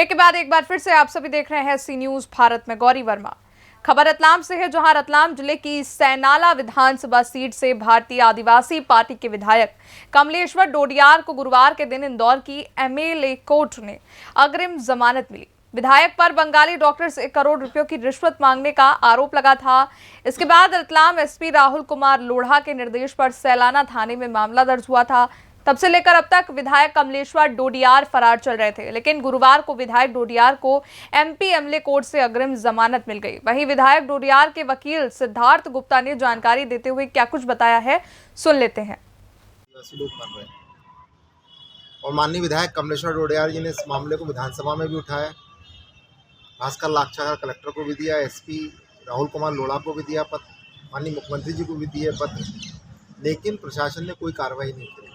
Break के बाद एक बार फिर से आप सभी देख रहे हैं सी न्यूज भारत में गौरी वर्मा। खबर रतलाम से है, जहां रतलाम जिले की सैनाला विधानसभा सीट से भारतीय आदिवासी पार्टी के विधायक कमलेश्वर डोडियार को गुरुवार के दिन इंदौर की एमएलए कोर्ट ने अग्रिम जमानत मिली। विधायक पर बंगाली डॉक्टर से 1 करोड़ रुपयों की रिश्वत मांगने का आरोप लगा था। इसके बाद रतलाम एसपी राहुल कुमार लोढ़ा के निर्देश पर सैलाना थाने में मामला दर्ज हुआ था। तब से लेकर अब तक विधायक कमलेश्वर डोडियार फरार चल रहे थे, लेकिन गुरुवार को विधायक डोडियार को एमपी एमएलए कोर्ट से अग्रिम जमानत मिल गई। वहीं विधायक डोडियार के वकील सिद्धार्थ गुप्ता ने जानकारी देते हुए क्या कुछ बताया है, सुन लेते हैं। और माननीय विधायक कमलेश्वर डोडियार जी ने इस मामले को विधानसभा में भी उठाया, भास्कर लाक्षाकार कलेक्टर को भी दिया, एसपी राहुल कुमार लोढ़ा को भी दिया पत्र, माननीय मुख्यमंत्री जी को भी दिए पत्र, लेकिन प्रशासन ने कोई कार्रवाई नहीं की।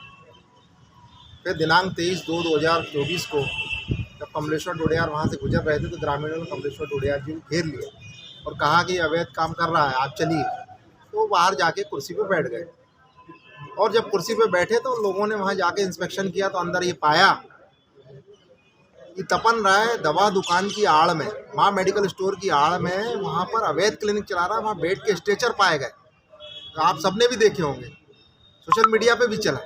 फिर दिनांक 23/2/2024 को जब कमलेश्वर डोडियार वहाँ से गुजर रहे थे तो ग्रामीणों ने कमलेश्वर डोडियार जी को घेर लिया और कहा कि अवैध काम कर रहा है, आप चलिए। तो बाहर जाके कुर्सी पर बैठ गए और जब कुर्सी पर बैठे तो लोगों ने वहाँ जाके इंस्पेक्शन किया तो अंदर ये पाया कि तपन राय दवा दुकान की आड़ में, माँ मेडिकल स्टोर की आड़ में, वहाँ पर अवैध क्लिनिक चला रहा है। वहाँ बेड के स्ट्रेचर पाए गए, तो आप सबने भी देखे होंगे, सोशल मीडिया पे भी चला।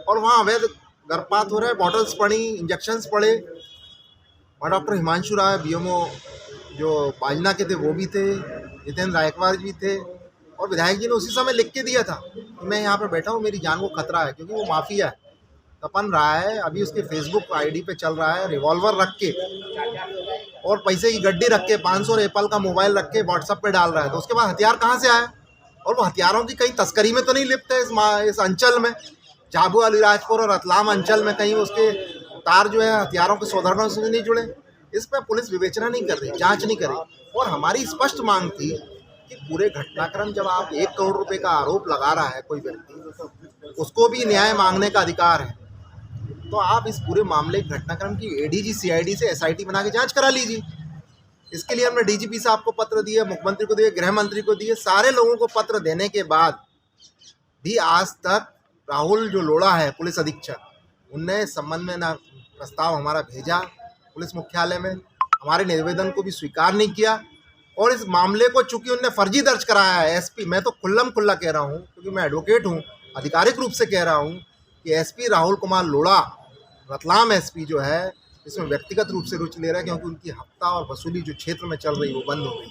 और वहाँ अवैध गर्भपात हो रहा है, बॉटल्स पड़ी, इंजेक्शंस पड़े। वहाँ डॉक्टर हिमांशु राय बीएमओ जो बाजना के थे वो भी थे, जितेंद्र रायकवार जी भी थे, और विधायक जी ने उसी समय लिख के दिया था कि मैं यहाँ पर बैठा हूँ, मेरी जान को खतरा है, क्योंकि वो माफिया है, तपन रहा है। अभी उसके फेसबुक आईडी पे चल रहा है, रिवॉल्वर रख के और पैसे की गड्डी रख के 500 और एप्पल का मोबाइल रख के व्हाट्सएप पे डाल रहा है। तो उसके बाद हथियार कहाँ से आया? और वो हथियारों की कहीं तस्करी में तो नहीं लिप्त है इस अंचल में, झाबुआ अलीराजपुर और रतलाम अंचल में कहीं उसके तार जो है हथियारों के शोधनों से नहीं जुड़े? इस पर पुलिस विवेचना नहीं कर रही, जांच नहीं कर रही। और हमारी स्पष्ट मांग थी कि पूरे घटनाक्रम, जब आप 1 करोड़ रुपए का आरोप लगा रहा है कोई व्यक्ति, उसको भी न्याय मांगने का अधिकार है, तो आप इस पूरे मामले घटनाक्रम की एडीजी सीआईडी से एसआईटी बना के जांच करा लीजिए। इसके लिए हमने डीजीपी साहब को पत्र दिए, मुख्यमंत्री को दिए, गृह मंत्री को दिए, सारे लोगों को पत्र देने के बाद भी आज तक राहुल जो लोढ़ा है पुलिस अधीक्षक, उनने इस संबंध में ना प्रस्ताव हमारा भेजा पुलिस मुख्यालय में, हमारे निवेदन को भी स्वीकार नहीं किया। और इस मामले को चूंकि उनने फर्जी दर्ज कराया है, एसपी, मैं तो खुल्लम खुल्ला कह रहा हूँ क्योंकि मैं एडवोकेट हूँ, आधिकारिक रूप से कह रहा हूँ कि एसपी राहुल कुमार लोढ़ा, रतलाम एसपी जो है, इसमें व्यक्तिगत रूप से रुचि ले रहा है, क्योंकि उनकी हफ्ता और वसूली जो क्षेत्र में चल रही वो बंद हो गई।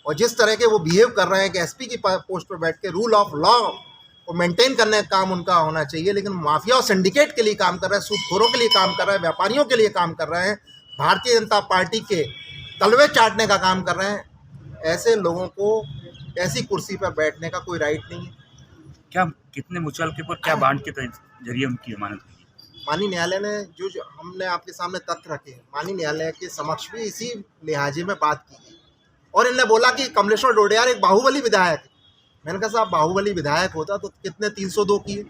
और जिस तरह के वो बिहेव कर रहे हैं कि एसपी की पोस्ट पर बैठ के रूल ऑफ लॉ को मेंटेन करने का काम उनका होना चाहिए, लेकिन माफिया और सिंडिकेट के लिए काम कर रहे हैं, सूदखोरों के लिए काम कर रहे हैं, व्यापारियों के लिए काम कर रहे हैं, भारतीय जनता पार्टी के तलवे चाटने का काम कर रहे हैं। ऐसे लोगों को ऐसी कुर्सी पर बैठने का कोई राइट नहीं है। क्या कितने मुचलके पर क्या बांड के जरिए उनकी जमानत हुई? माननीय न्यायालय ने जो हमने आपके सामने तथ्य रखे, माननीय न्यायालय के समक्ष भी इसी लिहाजे में बात की गई और इन्होंने बोला कि कमलेश्वर डोडियार एक बाहुबली विधायक है। मैंने कहा साहब, बाहुबली विधायक होता तो कितने 302 किए,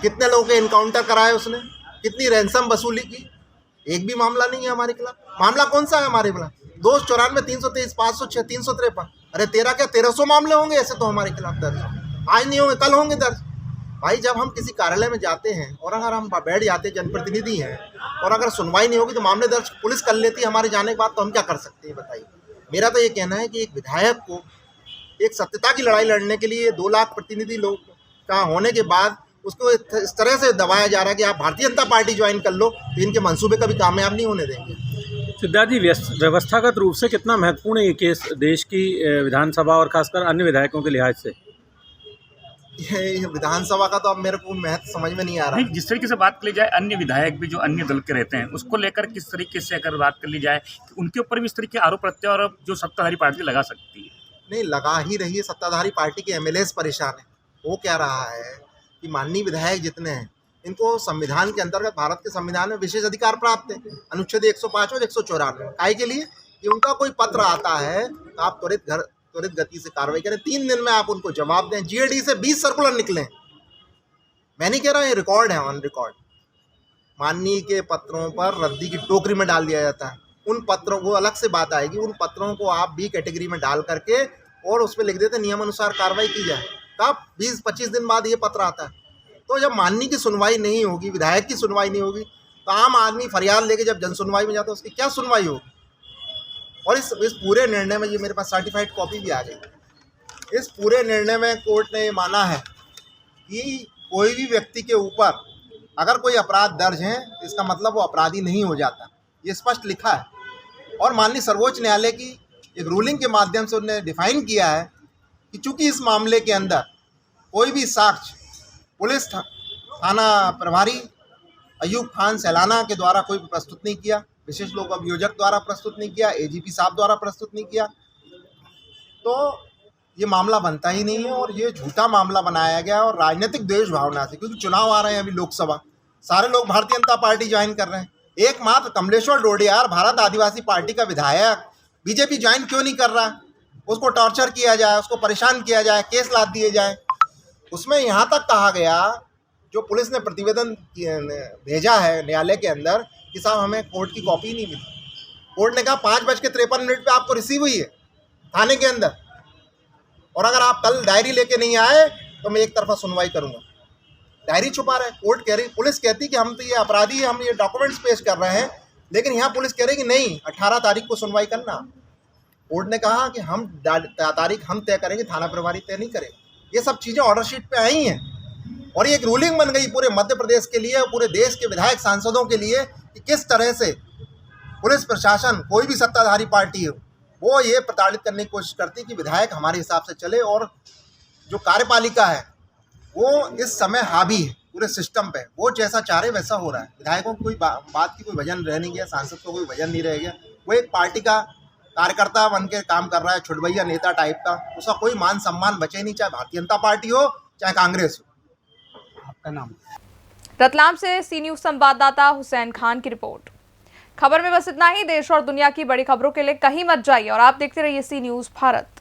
कितने लोगों के इनकाउंटर कराए उसने, कितनी रैंसम वसूली की? एक भी मामला नहीं है हमारे खिलाफ। मामला कौन सा है हमारे खिलाफ? 294, 323, 506, 353। अरे तेरा क्या 1300 मामले होंगे ऐसे तो हमारे खिलाफ दर्ज? आज नहीं होंगे, कल होंगे दर्ज। भाई, जब हम किसी कार्यालय में जाते हैं और अगर हम बैठ जाते, जनप्रतिनिधि हैं, और अगर सुनवाई नहीं होगी तो मामले दर्ज पुलिस कर लेती है हमारे जाने के बाद, तो हम क्या कर सकते हैं बताइए? मेरा तो ये कहना है कि एक विधायक को एक सत्यता की लड़ाई लड़ने के लिए 2 लाख प्रतिनिधि लोग का होने के बाद उसको इस तरह से दबाया जा रहा है कि आप भारतीय जनता पार्टी ज्वाइन कर लो, तो इनके मंसूबे कभी कामयाब नहीं होने देंगे। सिद्धार्थ जी, व्यवस्थागत रूप से कितना महत्वपूर्ण है ये केस देश की विधानसभा और खासकर अन्य विधायकों के लिहाज से? ये विधानसभा का तो अब मेरे को महत्व समझ में नहीं आ रहा। नहीं, जिस तरीके से बात कर ली जाए, अन्य विधायक भी जो अन्य दल के रहते हैं, उसको लेकर किस तरीके से अगर बात कर ली जाए कि उनके ऊपर भी इस तरीके आरोप प्रत्यारोप जो सत्ताधारी पार्टी लगा सकती है? नहीं, लगा ही रही है। सत्ताधारी पार्टी के एमएलएस परेशान है। वो क्या रहा है कि माननीय विधायक जितने हैं, इनको संविधान के अंतर्गत, भारत के संविधान में विशेष अधिकार प्राप्त है, अनुच्छेद 105 और 194। काय के लिए? कि उनका कोई पत्र आता है तो आप त्वरित गति से कार्रवाई करें, 3 दिन में आप उनको जवाब दें। जीएडी से 20 सर्कुलर निकले। मैं नहीं कह रहा, ये रिकॉर्ड है, ऑन रिकॉर्ड। माननीय के पत्रों पर रद्दी की टोकरी में डाल दिया जाता है। उन पत्रों को, अलग से बात आएगी, उन पत्रों को आप बी कैटेगरी में डाल करके और उस पर लिख देते नियम अनुसार कार्रवाई की जाए। कब? 20-25 दिन बाद ये पत्र आता है। तो जब माननीय की सुनवाई नहीं होगी, विधायक की सुनवाई नहीं होगी, तो आम आदमी फरियाद लेके जब जन सुनवाई में जाता है उसकी क्या सुनवाई होगी। और इस पूरे निर्णय में, ये मेरे पास सर्टिफाइड कॉपी भी आ गई, इस पूरे निर्णय में कोर्ट ने ये माना है कि कोई भी व्यक्ति के ऊपर अगर कोई अपराध दर्ज है तो इसका मतलब वो अपराधी नहीं हो जाता, ये स्पष्ट लिखा है। और माननीय सर्वोच्च न्यायालय की एक रूलिंग के माध्यम से उन्होंने डिफाइन किया है कि चूंकि इस मामले के अंदर कोई भी साक्ष्य पुलिस थाना प्रभारी अयूब खान सैलाना के द्वारा कोई प्रस्तुत नहीं किया, विशेष लोक अभियोजक द्वारा प्रस्तुत नहीं किया, एजीपी साहब द्वारा प्रस्तुत नहीं किया, तो ये मामला बनता ही नहीं है। और ये झूठा मामला बनाया गया और राजनीतिक द्वेष भावना से, क्योंकि चुनाव आ रहे हैं अभी लोकसभा, सारे लोग भारतीय जनता पार्टी ज्वाइन कर रहे हैं। एकमात्र कमलेश्वर डोडियार भारत आदिवासी पार्टी का विधायक बीजेपी ज्वाइन क्यों नहीं कर रहा? उसको टॉर्चर किया जाए, उसको परेशान किया जाए, केस लाद दिए जाए। उसमें यहाँ तक कहा गया, जो पुलिस ने प्रतिवेदन भेजा है न्यायालय के अंदर कि साहब हमें कोर्ट की कॉपी नहीं मिली। कोर्ट ने कहा 5:53 पे आपको रिसीव हुई है थाने के अंदर, और अगर आप कल डायरी लेके नहीं आए तो मैं एक तरफा सुनवाई करूंगा। डायरी छुपा रहे, कोर्ट कह रही, पुलिस कहती कि हम तो ये अपराधी हैं, हम ये डॉक्यूमेंट्स पेश कर रहे हैं, लेकिन यहाँ पुलिस कह रही कि नहीं 18 तारीख को सुनवाई करना। कोर्ट ने कहा कि हम तारीख हम तय करेंगे, थाना प्रभारी तय नहीं करेंगे। ये सब चीज़ें ऑर्डर शीट पे आई हैं और ये एक रूलिंग बन गई पूरे मध्य प्रदेश के लिए, पूरे देश के विधायक सांसदों के लिए कि किस तरह से पुलिस प्रशासन, कोई भी सत्ताधारी पार्टी हो, वो ये प्रताड़ित करने की कोशिश करती है कि विधायक हमारे हिसाब से चले, और जो कार्यपालिका है वो इस समय हावी है पूरे सिस्टम पे, वो जैसा चाह रहे वैसा हो रहा है। विधायकों को कोई बात की कोई वजन रह नहीं गया, सांसद को कोई वजन नहीं रह गया, वो एक पार्टी का कार्यकर्ता बन के काम कर रहा है, छुटभैया नेता टाइप का, उसका कोई मान सम्मान बचे नहीं, चाहे भारतीय जनता पार्टी हो चाहे कांग्रेस हो। आपका नाम? रतलाम से सी न्यूज संवाददाता हुसैन खान की रिपोर्ट। खबर में बस इतना ही। देश और दुनिया की बड़ी खबरों के लिए कहीं मत जाइए और आप देखते रहिए सी न्यूज भारत।